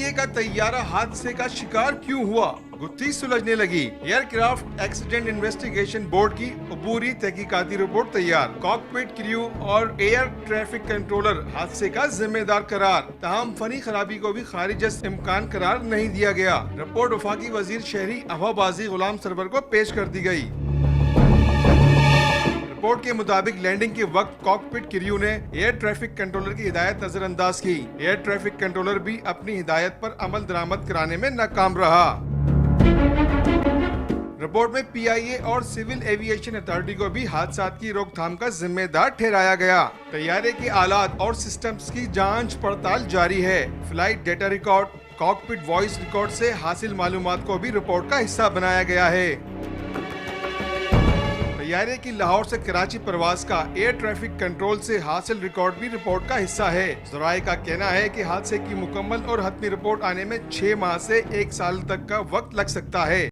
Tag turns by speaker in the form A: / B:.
A: PIA का तैयारा हादसे का शिकार क्यों हुआ, गुत्थी सुलझने लगी। एयरक्राफ्ट एक्सीडेंट इन्वेस्टिगेशन बोर्ड की अबूरी तहकीकाती रिपोर्ट तैयार। कॉकपिट क्रू और एयर ट्रैफिक कंट्रोलर हादसे का जिम्मेदार करार। तमाम फनी खराबी को भी खारिज इम्कान करार नहीं दिया गया। रिपोर्ट वफाकी वजीर शहरी हवाबाजी गुलाम सरवर को पेश कर दी गई। रिपोर्ट के मुताबिक लैंडिंग के वक्त कॉकपिट क्रू ने एयर ट्रैफिक कंट्रोलर की हिदायत नजरअंदाज की। एयर ट्रैफिक कंट्रोलर भी अपनी हिदायत पर अमल दरामद कराने में नाकाम रहा। रिपोर्ट में PIA और सिविल एविएशन अथॉरिटी को भी हादसात की रोकथाम का जिम्मेदार ठहराया गया। तैयारे के आलात और सिस्टम्स की जांच पड़ताल जारी है। Flight data record, cockpit voice record से हासिल मालूमात को भी रिपोर्ट का हिस्सा बनाया गया है। तैयारे की लाहौर से कराची परवाज का एयर ट्रैफिक कंट्रोल से हासिल रिकॉर्ड भी रिपोर्ट का हिस्सा है। ज़राए का कहना है कि हादसे की मुकम्मल और हतमी रिपोर्ट आने में 6 माह से 1 साल तक का वक्त लग सकता है।